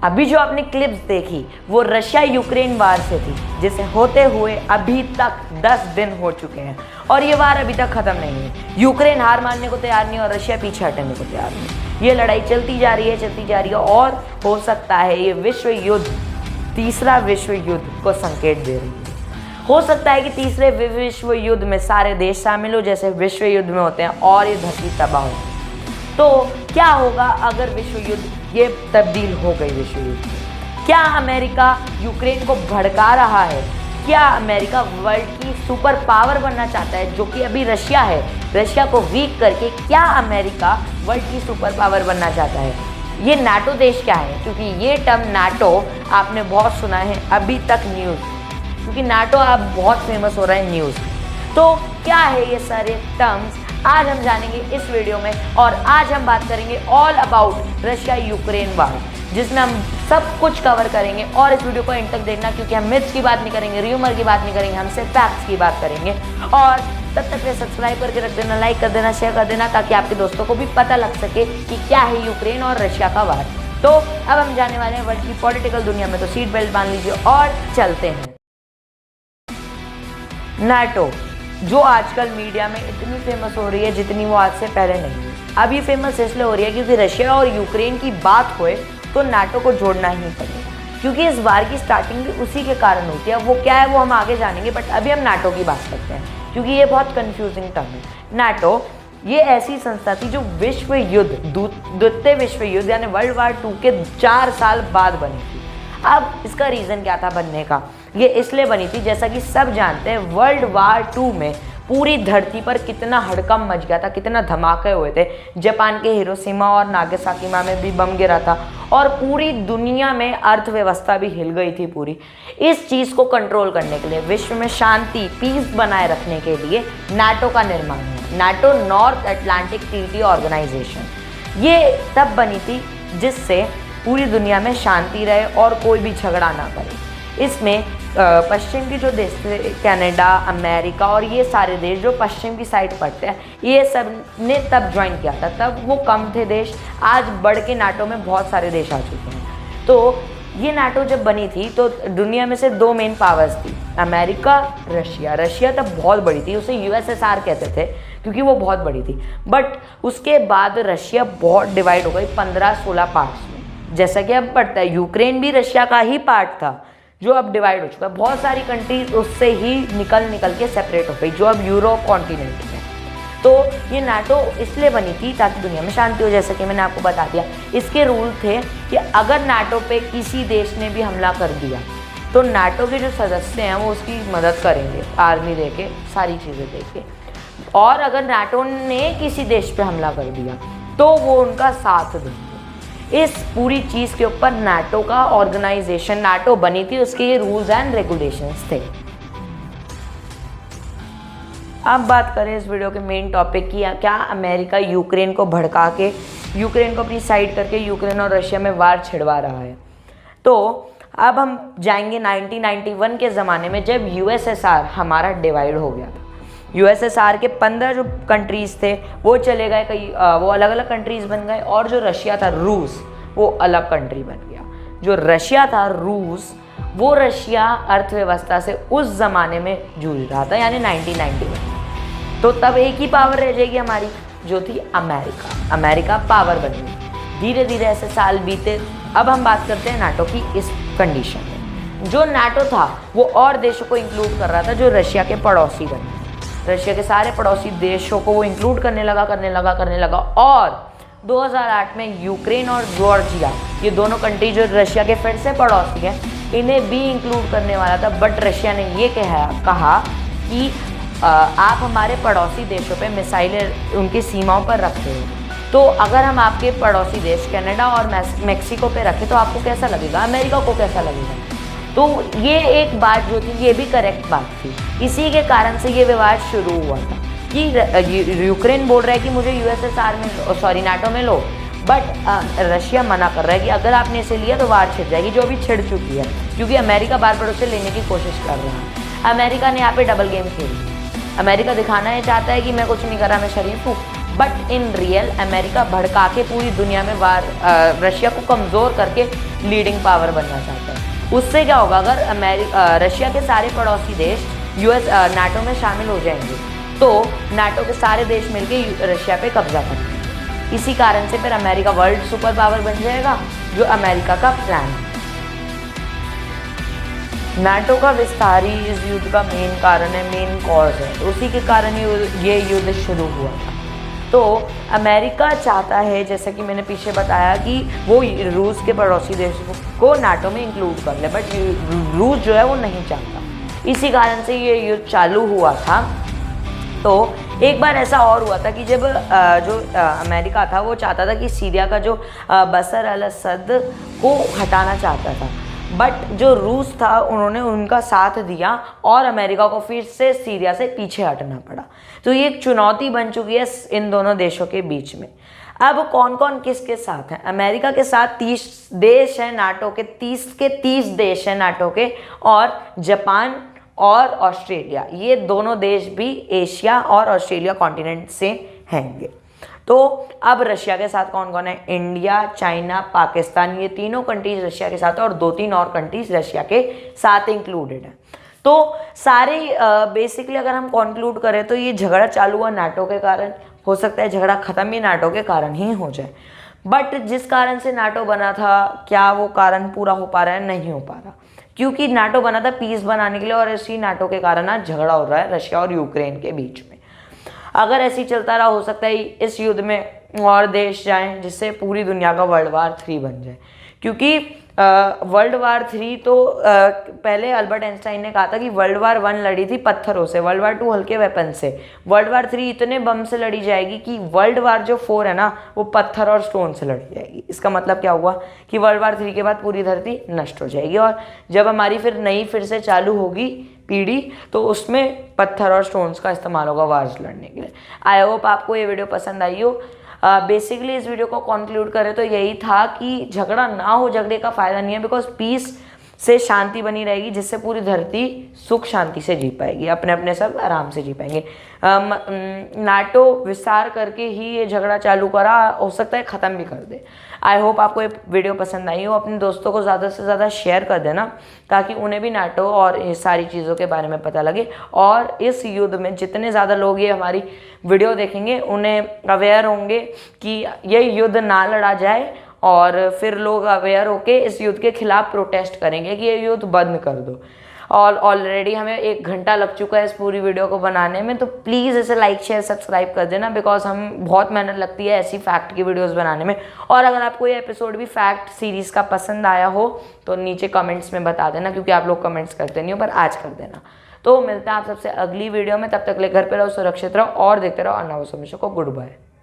अभी जो आपने क्लिप्स देखी वो रशिया यूक्रेन वार से थी, जिसे होते हुए अभी तक 10 दिन हो चुके हैं और ये वार अभी तक ख़त्म नहीं है। यूक्रेन हार मानने को तैयार नहीं और रशिया पीछे हटने को तैयार नहीं। ये लड़ाई चलती जा रही है और हो सकता है ये विश्व युद्ध, तीसरा विश्व युद्ध को संकेत दे रही है। हो सकता है कि तीसरे विश्व युद्ध में सारे देश शामिल हो, जैसे विश्व युद्ध में होते हैं, और ये धरती तबाह हो। तो क्या होगा अगर विश्व युद्ध ये तब्दील हो गई विश्व युद्ध? क्या अमेरिका यूक्रेन को भड़का रहा है? क्या अमेरिका वर्ल्ड की सुपर पावर बनना चाहता है, जो कि अभी रशिया है? रशिया को वीक करके क्या अमेरिका वर्ल्ड की सुपर पावर बनना चाहता है? ये नाटो देश क्या है? क्योंकि ये टर्म नाटो आपने बहुत सुना है अभी तक न्यूज़, क्योंकि नाटो अब बहुत फेमस हो रहा है न्यूज़। तो क्या है ये सारे टर्म्स आज हम जानेंगे इस वीडियो में, और आज हम बात करेंगे ऑल अबाउट रशिया यूक्रेन वार, जिसमें हम सब कुछ कवर करेंगे। और इस वीडियो को एंड तक देखना, क्योंकि हम मिथ्स की बात नहीं करेंगे, र्यूमर की बात नहीं करेंगे, हम सिर्फ फैक्ट्स की बात करेंगे। और तब तक सब्सक्राइब करके रख देना, लाइक कर देना, शेयर कर देना, ताकि आपके दोस्तों को भी पता लग सके कि क्या है यूक्रेन और रशिया का वार। तो अब हम जाने वाले हैं वर्ल्ड की पॉलिटिकल दुनिया में, तो सीट बेल्ट बांध लीजिए और चलते हैं। नाटो, जो आजकल मीडिया में इतनी फेमस हो रही है जितनी वो आज से पहले नहीं हुई। अब ये फेमस इसलिए हो रही है क्योंकि रशिया और यूक्रेन की बात होए तो नाटो को जोड़ना ही पड़ेगा, क्योंकि इस वार की स्टार्टिंग भी उसी के कारण होती है। वो क्या है वो हम आगे जानेंगे, बट अभी हम नाटो की बात करते हैं, क्योंकि ये बहुत कन्फ्यूजिंग टर्म है। नाटो ये ऐसी संस्था थी जो विश्व युद्ध, द्वितीय विश्व युद्ध यानी वर्ल्ड वार 2 के 4 साल बाद बनी थी। अब इसका रीज़न क्या था बनने का? ये इसलिए बनी थी, जैसा कि सब जानते हैं, वर्ल्ड वार 2 में पूरी धरती पर कितना हड़कंप मच गया था, कितना धमाके हुए थे। जापान के हिरोशिमा और नागासाकी में भी बम गिरा था और पूरी दुनिया में अर्थव्यवस्था भी हिल गई थी पूरी। इस चीज़ को कंट्रोल करने के लिए, विश्व में शांति, पीस बनाए रखने के लिए नाटो का निर्माण हुआ। NATO North Atlantic Treaty Organization ये तब बनी थी जिससे पूरी दुनिया में शांति रहे और कोई भी झगड़ा ना करे। इसमें पश्चिम की जो देश थे, कनाडा, अमेरिका और ये सारे देश जो पश्चिम की साइड पड़ते हैं, ये सब ने तब ज्वाइन किया था। तब वो कम थे देश, आज बढ़ के नाटो में बहुत सारे देश आ चुके हैं। तो ये नाटो जब बनी थी तो दुनिया में से 2 मेन पावर्स थी, अमेरिका, रशिया। रशिया तब बहुत बड़ी थी, उसे यूएसएसआर कहते थे क्योंकि वो बहुत बड़ी थी। बट उसके बाद रशिया बहुत डिवाइड हो गई 15-16 पार्ट्स में, जैसा कि अब पड़ता है। यूक्रेन भी रशिया का ही पार्ट था जो अब डिवाइड हो चुका है। बहुत सारी कंट्रीज उससे ही निकल के सेपरेट हो गई, जो अब यूरोप कॉन्टिनेंट है। तो ये नाटो इसलिए बनी थी ताकि दुनिया में शांति हो, जैसा कि मैंने आपको बता दिया। इसके रूल थे कि अगर नाटो पे किसी देश ने भी हमला कर दिया तो नाटो के जो सदस्य हैं वो उसकी मदद करेंगे, आर्मी दे के, सारी चीज़ें दे के। और अगर नाटो ने किसी देश पे हमला कर दिया तो वो उनका साथ देंगे। इस पूरी चीज़ के ऊपर नाटो का ऑर्गेनाइजेशन, नाटो बनी थी, उसके ये रूल्स एंड रेगुलेशंस थे। अब बात करें इस वीडियो के मेन टॉपिक की, क्या अमेरिका यूक्रेन को भड़का के, यूक्रेन को अपनी साइड करके यूक्रेन और रशिया में वार छिड़वा रहा है। तो अब हम जाएंगे 1991 के ज़माने में, जब यूएसएसआर हमारा डिवाइड हो गया था। यूएसएसआर के 15 जो कंट्रीज़ थे वो चले गए, कई वो अलग अलग कंट्रीज़ बन गए, और जो रशिया था, रूस, वो अलग कंट्री बन गया। जो रशिया था, रूस, वो रशिया अर्थव्यवस्था से उस ज़माने में जूझ रहा था, यानी 1991। तो तब एक ही पावर रह जाएगी हमारी, जो थी अमेरिका। अमेरिका पावर बन गई। धीरे धीरे ऐसे साल बीते। अब हम बात करते हैं नाटो की इस कंडीशन में। जो नाटो था वो और देशों को इंक्लूड कर रहा था जो रशिया के पड़ोसी बने। रशिया के सारे पड़ोसी देशों को वो इंक्लूड करने लगा। और 2008 में यूक्रेन और जॉर्जिया, ये दोनों कंट्री जो रशिया के फिर से पड़ोसी हैं, इन्हें भी इंक्लूड करने वाला था। बट रशिया ने ये कहा कि आप हमारे पड़ोसी देशों पे मिसाइलें उनकी सीमाओं पर रखते हो, तो अगर हम आपके पड़ोसी देश कनाडा और मेक्सिको पे रखें तो आपको कैसा लगेगा, अमेरिका को कैसा लगेगा? तो ये एक बात जो थी, ये भी करेक्ट बात थी। इसी के कारण से ये विवाद शुरू हुआ था कि यूक्रेन बोल रहा है कि मुझे यूएसएसआर में, नाटो में लो, बट रशिया मना कर रहा है कि अगर आपने इसे लिया तो वार छिड़ जाएगी, जो अभी छिड़ चुकी है, क्योंकि अमेरिका बार बार उसे लेने की कोशिश कर रहा है। अमेरिका ने यहाँ पे डबल गेम खेली। अमेरिका दिखाना ये चाहता है कि मैं कुछ नहीं कर रहा, मैं शरीफ हूँ, बट इन रियल अमेरिका भड़का के पूरी दुनिया में रशिया को कमज़ोर करके लीडिंग पावर बनना चाहता है। उससे क्या होगा, अगर रशिया के सारे पड़ोसी देश यूएस नाटो में शामिल हो जाएंगे तो नाटो के सारे देश मिलकर रशिया पे कब्जा करेंगे। इसी कारण से फिर अमेरिका वर्ल्ड सुपर पावर बन जाएगा, जो अमेरिका का प्लान है। नाटो का विस्तार ही इस युद्ध का मेन कारण है, मेन कॉज है। उसी के कारण ये युद्ध शुरू हुआ था। तो अमेरिका चाहता है, जैसा कि मैंने पीछे बताया, कि वो रूस के पड़ोसी देशों को नाटो में इंक्लूड कर ले, बट रूस जो है वो नहीं चाहता। इसी कारण से ये युद्ध चालू हुआ था। तो एक बार ऐसा और हुआ था कि जब अमेरिका था वो चाहता था कि सीरिया का जो बशर अल असद को हटाना चाहता था, बट जो रूस था उन्होंने उनका साथ दिया और अमेरिका को फिर से सीरिया से पीछे हटना पड़ा। तो ये एक चुनौती बन चुकी है इन दोनों देशों के बीच में। अब कौन कौन किसके साथ हैं? अमेरिका के साथ 30 देश हैं नाटो के, 30 देश हैं नाटो के, और जापान और ऑस्ट्रेलिया, ये दोनों देश भी एशिया और ऑस्ट्रेलिया कॉन्टिनेंट से हैंगे। तो अब रशिया के साथ कौन कौन है? इंडिया, चाइना, पाकिस्तान, ये तीनों कंट्रीज रशिया के साथ है और 2-3 और कंट्रीज रशिया के साथ इंक्लूडेड है। तो सारे बेसिकली अगर हम कंक्लूड करें तो ये झगड़ा चालू हुआ नाटो के कारण। हो सकता है झगड़ा ख़त्म भी नाटो के कारण ही हो जाए, बट जिस कारण से नाटो बना था, क्या वो कारण पूरा हो पा रहा है? नहीं हो पा रहा, क्योंकि नाटो बना था पीस बनाने के लिए, और इसी नाटो के कारण आज झगड़ा हो रहा है रशिया और यूक्रेन के बीच में। अगर ऐसे ही चलता रहा, हो सकता है इस युद्ध में और देश जाएं, जिससे पूरी दुनिया का वर्ल्ड वार 3 बन जाए। क्योंकि वर्ल्ड वार 3 तो पहले अल्बर्ट आइंस्टाइन ने कहा था कि वर्ल्ड वार 1 लड़ी थी पत्थरों से, वर्ल्ड वार 2 हल्के वेपन से, वर्ल्ड वार 3 इतने बम से लड़ी जाएगी कि वर्ल्ड वार जो 4 है ना, वो पत्थर और स्टोन से लड़ी जाएगी। इसका मतलब क्या हुआ कि वर्ल्ड वार 3 के बाद पूरी धरती नष्ट हो जाएगी, और जब हमारी फिर से चालू होगी पीढ़ी, तो उसमें पत्थर और स्टोन्स का इस्तेमाल होगा वार्स लड़ने के लिए। आई होप आपको ये वीडियो पसंद आई हो। बेसिकली इस वीडियो को कंक्लूड करें तो यही था कि झगड़ा ना हो, झगड़े का फ़ायदा नहीं है, बिकॉज पीस से शांति बनी रहेगी, जिससे पूरी धरती सुख शांति से जी पाएगी, अपने अपने सब आराम से जी पाएंगे। नाटो विस्तार करके ही ये झगड़ा चालू करा, हो सकता है ख़त्म भी कर दे। आई होप आपको ये वीडियो पसंद आई हो। अपने दोस्तों को ज़्यादा से ज़्यादा शेयर कर देना, ताकि उन्हें भी नाटो और ये सारी चीज़ों के बारे में पता लगे, और इस युद्ध में जितने ज़्यादा लोग ये हमारी वीडियो देखेंगे उन्हें अवेयर होंगे कि ये युद्ध ना लड़ा जाए, और फिर लोग अवेयर होके इस युद्ध के खिलाफ प्रोटेस्ट करेंगे कि ये युद्ध बंद कर दो। और ऑलरेडी हमें 1 घंटा लग चुका है इस पूरी वीडियो को बनाने में, तो प्लीज़ इसे लाइक शेयर सब्सक्राइब कर देना, बिकॉज हम बहुत मेहनत लगती है ऐसी फैक्ट की वीडियोस बनाने में। और अगर आपको ये एपिसोड भी फैक्ट सीरीज़ का पसंद आया हो तो नीचे कमेंट्स में बता देना, क्योंकि आप लोग कमेंट्स करते नहीं हो, पर आज कर देना। तो मिलते हैं आप सबसे अगली वीडियो में, तब तक ले घर पे रहो, सुरक्षित रहो और देखते रहो अर्नव को। Good bye.